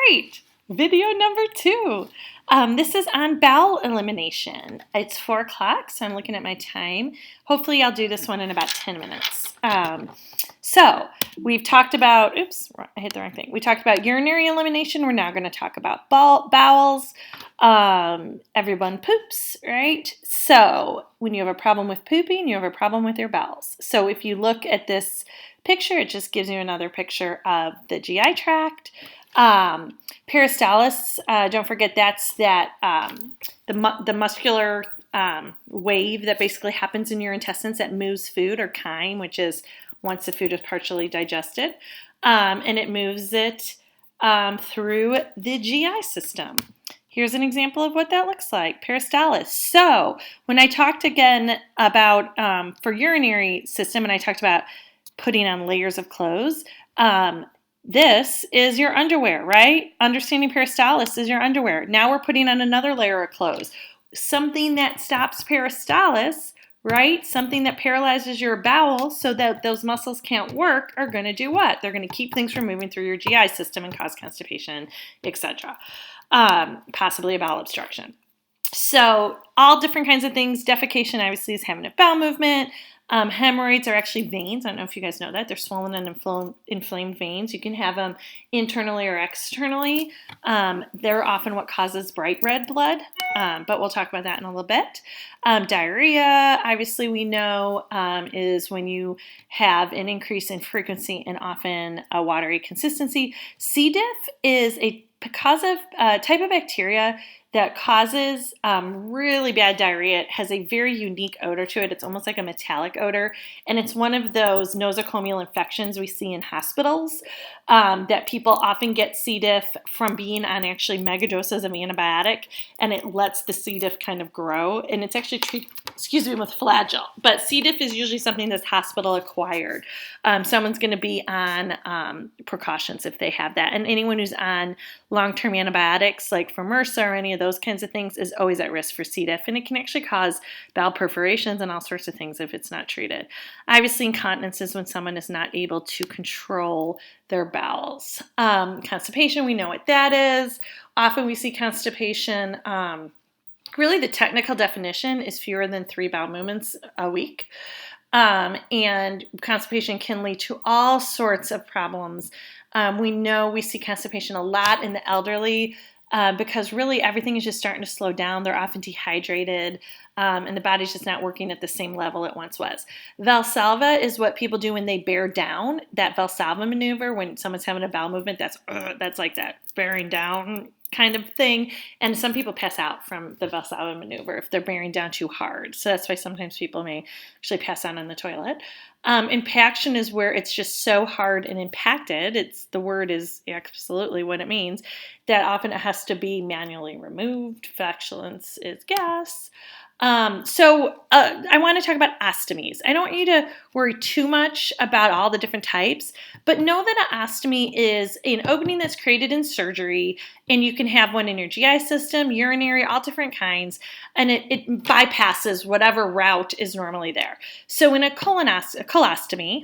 right, video number 2. This is on bowel elimination. It's 4 o'clock, so I'm looking at my time. Hopefully I'll do this one in about 10 minutes. So we've talked about, oops, I hit the wrong thing. We talked about urinary elimination. We're now going to talk about bowels. Everyone poops, right? So when you have a problem with pooping, you have a problem with your bowels. So if you look at this picture, it just gives you another picture of the GI tract. Peristalsis, don't forget that's the muscular wave that basically happens in your intestines that moves food, or chyme, which is once the food is partially digested, and it moves it through the GI system. Here's an example of what that looks like, peristalsis. So when I talked again about for urinary system, and I talked about putting on layers of clothes, this is your underwear, right? Understanding peristalsis is your underwear. Now we're putting on another layer of clothes. Something that stops peristalsis, right? Something that paralyzes your bowels so that those muscles can't work are going to do what? They're going to keep things from moving through your GI system and cause constipation, etc. Possibly a bowel obstruction. So all different kinds of things. Defecation obviously is having a bowel movement. Hemorrhoids are actually veins. I don't know if you guys know that. They're swollen and inflamed veins. You can have them internally or externally. They're often what causes bright red blood, but we'll talk about that in a little bit. Diarrhea, obviously we know, is when you have an increase in frequency and often a watery consistency. C. diff is a type of bacteria that causes really bad diarrhea. It has a very unique odor to it. It's almost like a metallic odor, and it's one of those nosocomial infections we see in hospitals that people often get C. diff from being on actually megadoses of antibiotic, and it lets the C. diff kind of grow, and it's actually treated, with Flagyl. But C. diff is usually something that's hospital acquired. Someone's going to be on precautions if they have that, and anyone who's on long-term antibiotics like for MRSA or any of those kinds of things is always at risk for C. diff, and it can actually cause bowel perforations and all sorts of things if it's not treated. Obviously, incontinence is when someone is not able to control their bowels. Constipation, we know what that is. Often we see constipation. Really, the technical definition is fewer than 3 bowel movements a week. And constipation can lead to all sorts of problems. We know we see constipation a lot in the elderly because really everything is just starting to slow down. They're often dehydrated, and the body's just not working at the same level it once was. Valsalva is what people do when they bear down. That Valsalva maneuver, when someone's having a bowel movement, that's like that bearing down kind of thing. And some people pass out from the Valsalva maneuver if they're bearing down too hard. So that's why sometimes people may actually pass out on the toilet. Impaction is where it's just so hard and impacted. The word is absolutely what it means, that often it has to be manually removed. Flatulence is gas. So I want to talk about ostomies. I don't want you to worry too much about all the different types, but know that an ostomy is an opening that's created in surgery, and you can have one in your GI system, urinary, all different kinds, and it bypasses whatever route is normally there. So in a colostomy,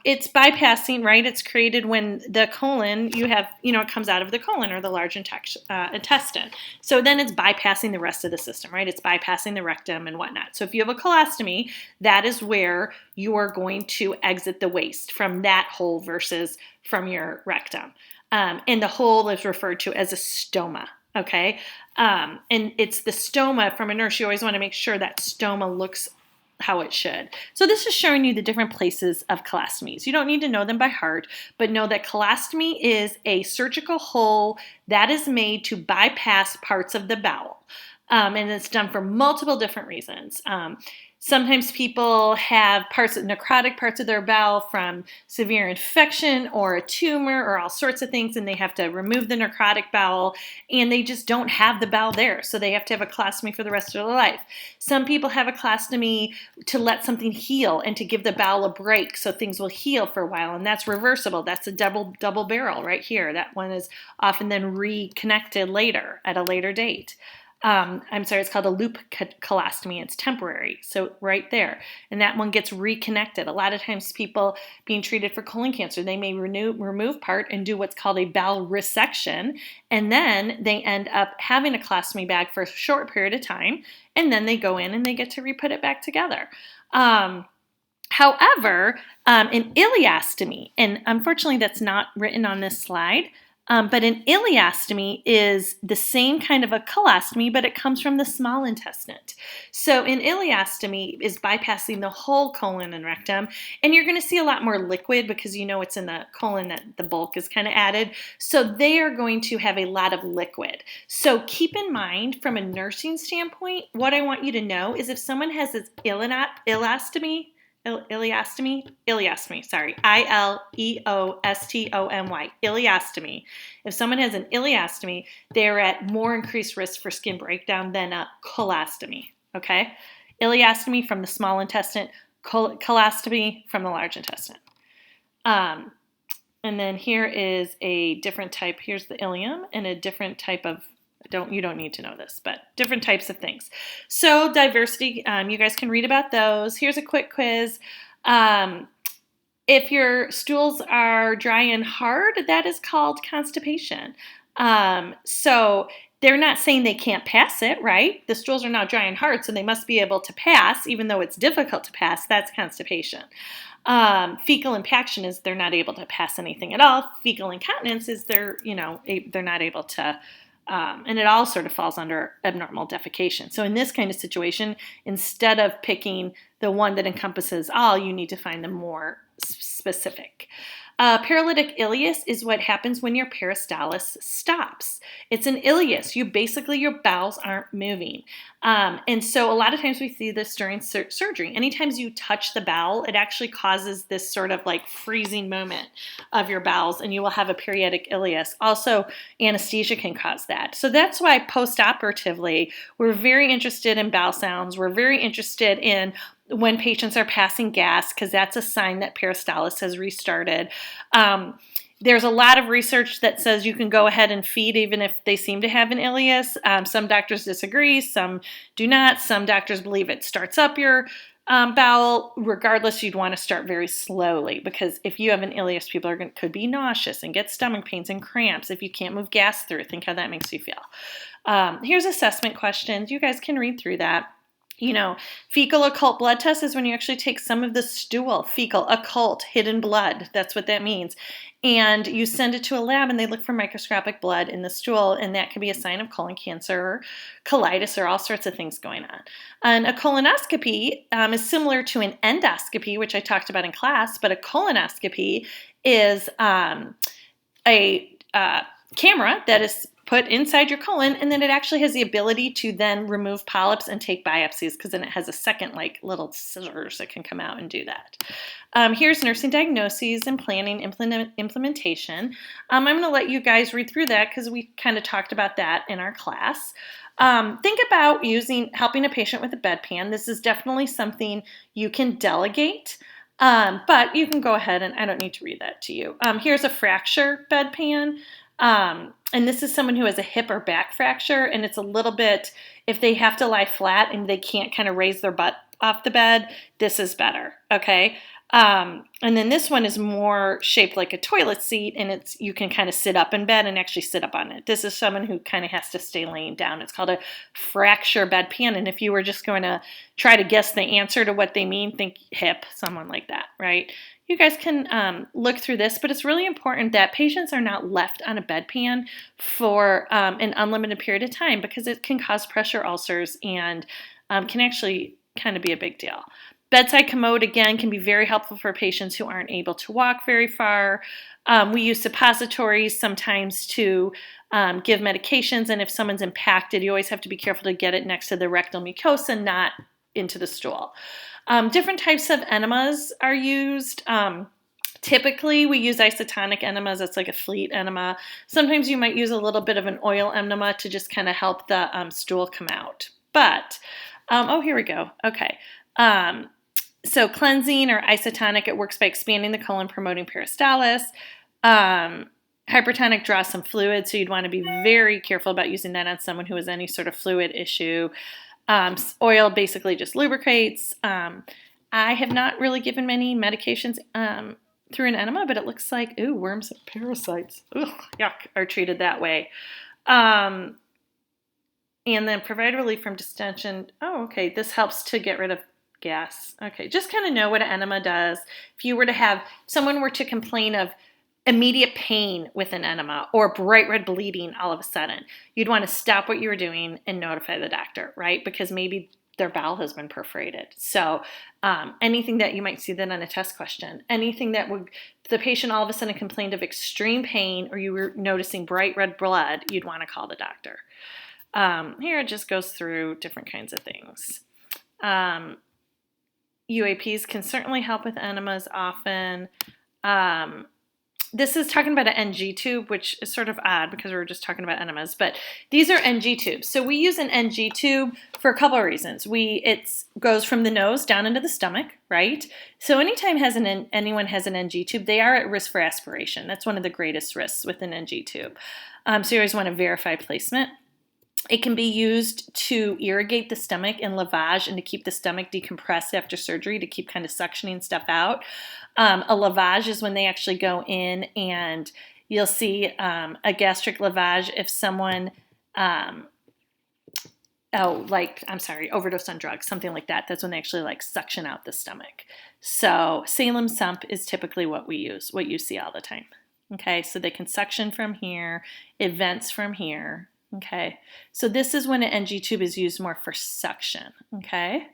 it's bypassing, right? It's created when the colon, it comes out of the colon or the large intestine. So then it's bypassing the rest of the system, right? It's bypassing the rectum and whatnot. So if you have a colostomy, that is where you are going to exit the waste from that hole versus from your rectum. And the hole is referred to as a stoma. Okay. And it's the stoma. From a nurse, you always want to make sure that stoma looks how it should. So this is showing you the different places of colostomies. You don't need to know them by heart, but know that colostomy is a surgical hole that is made to bypass parts of the bowel. And it's done for multiple different reasons. Sometimes people have necrotic parts of their bowel from severe infection or a tumor or all sorts of things, and they have to remove the necrotic bowel, and they just don't have the bowel there, so they have to have a colostomy for the rest of their life. Some people have a colostomy to let something heal and to give the bowel a break so things will heal for a while, and that's reversible. That's a double barrel right here. That one is often then reconnected later at a later date. I'm sorry, it's called a loop colostomy. It's temporary, so right there. And that one gets reconnected. A lot of times people being treated for colon cancer, they may remove part and do what's called a bowel resection, and then they end up having a colostomy bag for a short period of time, and then they go in and they get to re-put it back together. However, an ileostomy, and unfortunately that's not written on this slide, but an ileostomy is the same kind of a colostomy, but it comes from the small intestine. So an ileostomy is bypassing the whole colon and rectum, and you're going to see a lot more liquid because you know it's in the colon that the bulk is kind of added. So they are going to have a lot of liquid. So keep in mind from a nursing standpoint, what I want you to know is if someone has this ileostomy, sorry, ileostomy, ileostomy. If someone has an ileostomy, they're at more increased risk for skin breakdown than a colostomy, okay? Ileostomy from the small intestine, colostomy from the large intestine. And then here is a different type. Here's the ileum and a different type of you don't need to know this, but different types of things. So diversity, you guys can read about those. Here's a quick quiz. If your stools are dry and hard, that is called constipation. So they're not saying they can't pass it, right? The stools are now dry and hard, so they must be able to pass, even though it's difficult to pass. That's constipation. Fecal impaction is they're not able to pass anything at all. Fecal incontinence is they're not able to. And it all sort of falls under abnormal defecation. So in this kind of situation, instead of picking the one that encompasses all, you need to find the more specific. Paralytic ileus is what happens when your peristalsis stops. It's an ileus. Your bowels aren't moving. And so a lot of times we see this during surgery. Anytime you touch the bowel, it actually causes this sort of like freezing moment of your bowels, and you will have a periodic ileus. Also, anesthesia can cause that. So that's why post-operatively, we're very interested in bowel sounds. We're very interested in when patients are passing gas, because that's a sign that peristalsis has restarted. There's a lot of research that says you can go ahead and feed even if they seem to have an ileus. Some doctors disagree, some do not. Some doctors believe it starts up your bowel. Regardless, you'd want to start very slowly, because if you have an ileus, people could be nauseous and get stomach pains and cramps. If you can't move gas through, think how that makes you feel. Here's assessment questions. You guys can read through that. Fecal occult blood test is when you actually take some of the stool, fecal, occult, hidden blood. That's what that means. And you send it to a lab and they look for microscopic blood in the stool, and that can be a sign of colon cancer or colitis or all sorts of things going on. And a colonoscopy is similar to an endoscopy, which I talked about in class, but a colonoscopy is a camera that is put inside your colon, and then it actually has the ability to then remove polyps and take biopsies, because then it has a second little scissors that can come out and do that. Here's nursing diagnoses and planning implementation. I'm going to let you guys read through that because we kind of talked about that in our class. Think about helping a patient with a bedpan. This is definitely something you can delegate. But you can go ahead, and I don't need to read that to you. Here's a fracture bedpan. And this is someone who has a hip or back fracture, and it's a little bit, if they have to lie flat and they can't kind of raise their butt off the bed, this is better, okay? And then this one is more shaped like a toilet seat, and you can kind of sit up in bed and actually sit up on it. This is someone who kind of has to stay laying down. It's called a fracture bedpan, and if you were just going to try to guess the answer to what they mean, think hip, someone like that, right? You guys can look through this, but it's really important that patients are not left on a bedpan for an unlimited period of time, because it can cause pressure ulcers and can actually kind of be a big deal. Bedside commode, again, can be very helpful for patients who aren't able to walk very far. We use suppositories sometimes to give medications, and if someone's impacted, you always have to be careful to get it next to the rectal mucosa, not into the stool. Different types of enemas are used. Typically, we use isotonic enemas. That's like a fleet enema. Sometimes you might use a little bit of an oil enema to just kind of help the stool come out. But, here we go. Okay. So cleansing or isotonic, it works by expanding the colon, promoting peristalsis. Hypertonic draws some fluid, so you'd want to be very careful about using that on someone who has any sort of fluid issue. Oil basically just lubricates. I have not really given many medications through an enema, but it looks like, worms and parasites, yuck, are treated that way. And then provide relief from distension. Oh, okay, this helps to get rid of gas. Okay, just kind of know what an enema does. If you were to have, someone were to complain of immediate pain with an enema or bright red bleeding all of a sudden, you'd want to stop what you were doing and notify the doctor, right? Because maybe their bowel has been perforated. So anything that you might see then on a test question, anything that would, the patient all of a sudden complained of extreme pain or you were noticing bright red blood, you'd want to call the doctor. Here it just goes through different kinds of things. UAPs can certainly help with enemas often. This is talking about an NG tube, which is sort of odd because we were just talking about enemas, but these are NG tubes. So we use an NG tube for a couple of reasons. It goes from the nose down into the stomach, right? So anytime anyone has an NG tube, they are at risk for aspiration. That's one of the greatest risks with an NG tube. So you always want to verify placement. It can be used to irrigate the stomach and lavage and to keep the stomach decompressed after surgery to keep kind of suctioning stuff out. A lavage is when they actually go in and you'll see a gastric lavage if someone, overdose on drugs, something like that. That's when they actually suction out the stomach. So Salem sump is typically what we use, what you see all the time. Okay, so they can suction from here, it vents from here. Okay, so this is when an NG tube is used more for suction, okay?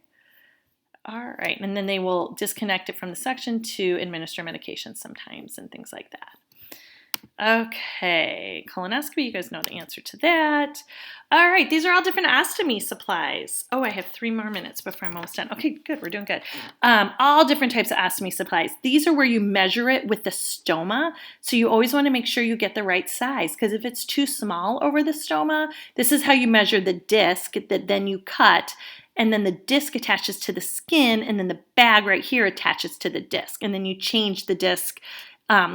All right, and then they will disconnect it from the suction to administer medication sometimes and things like that. Okay, colonoscopy, you guys know the answer to that. All right, these are all different ostomy supplies. Oh, I have 3 more minutes before I'm almost done. Okay, good, we're doing good. All different types of ostomy supplies. These are where you measure it with the stoma, so you always want to make sure you get the right size, because if it's too small over the stoma, this is how you measure the disc that then you cut, and then the disc attaches to the skin, and then the bag right here attaches to the disc, and then you change the disc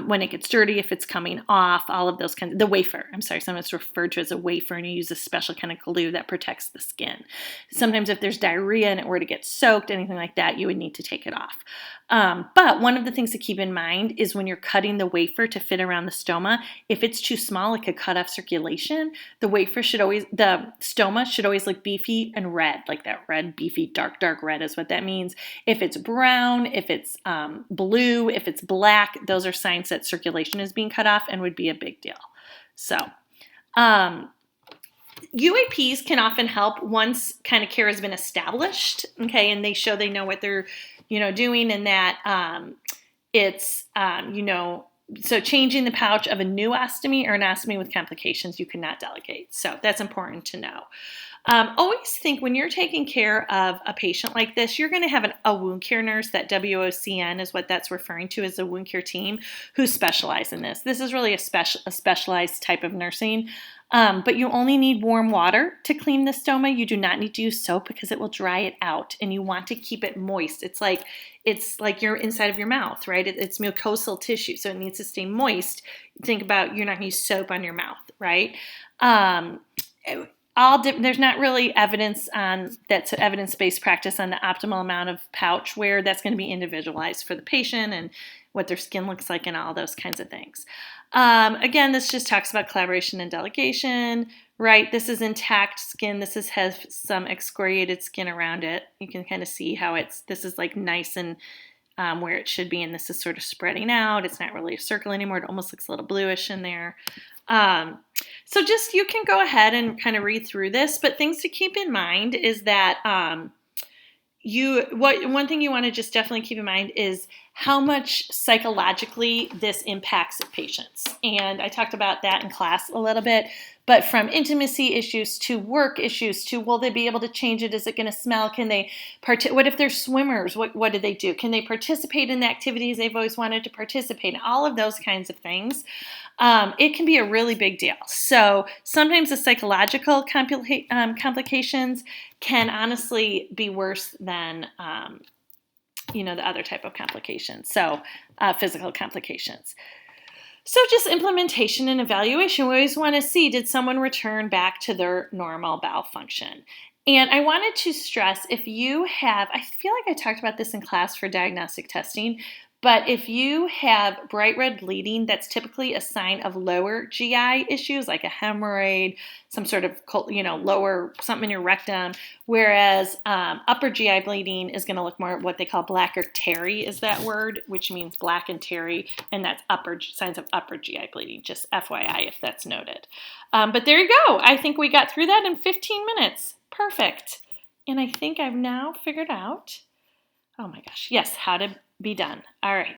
when it gets dirty, if it's coming off, all of those kinds of, the wafer, sometimes it's referred to as a wafer, and you use a special kind of glue that protects the skin. Sometimes if there's diarrhea and it were to get soaked, anything like that, you would need to take it off. But one of the things to keep in mind is when you're cutting the wafer to fit around the stoma, if it's too small, it could cut off circulation. The stoma should always look beefy and red, like that red, beefy, dark red is what that means. If it's brown, if it's blue, if it's black, those are signs that circulation is being cut off and would be a big deal. So, UAPs can often help once kind of care has been established, okay, and they show they know what they're, doing, and that so changing the pouch of a new ostomy or an ostomy with complications, you cannot delegate. So that's important to know. Always think when you're taking care of a patient like this, you're going to have a wound care nurse. That WOCN is what that's referring to as a wound care team who specialize in this. This is really a specialized type of nursing. But you only need warm water to clean the stoma. You do not need to use soap because it will dry it out, and you want to keep it moist. It's like you're inside of your mouth, right? It's mucosal tissue, so it needs to stay moist. Think about you're not going to use soap on your mouth, right? There's not really evidence that's evidence-based practice on the optimal amount of pouch where that's going to be individualized for the patient and what their skin looks like and all those kinds of things. Again, this just talks about collaboration and delegation, right? This is intact skin. This has some excoriated skin around it. You can kind of see how this is nice and where it should be, and this is sort of spreading out. It's not really a circle anymore. It almost looks a little bluish in there. So just, you can go ahead and kind of read through this, but things to keep in mind is that one thing you want to just definitely keep in mind is how much psychologically this impacts patients. And I talked about that in class a little bit, but from intimacy issues to work issues to, will they be able to change it? Is it going to smell? Can they what if they're swimmers? What do they do? Can they participate in the activities they've always wanted to participate in? All of those kinds of things. It can be a really big deal. So sometimes the psychological complications can honestly be worse than the other type of complications, so physical complications. So just implementation and evaluation. We always want to see, did someone return back to their normal bowel function? And I wanted to stress, if you have, I feel like I talked about this in class for diagnostic testing, but if you have bright red bleeding, that's typically a sign of lower GI issues like a hemorrhoid, some sort of, lower, something in your rectum, whereas upper GI bleeding is going to look more what they call black or terry is that word, which means black and terry, and that's signs of upper GI bleeding, just FYI if that's noted. But there you go. I think we got through that in 15 minutes. Perfect. And I think I've now figured out, oh my gosh, yes, how to be done. All right.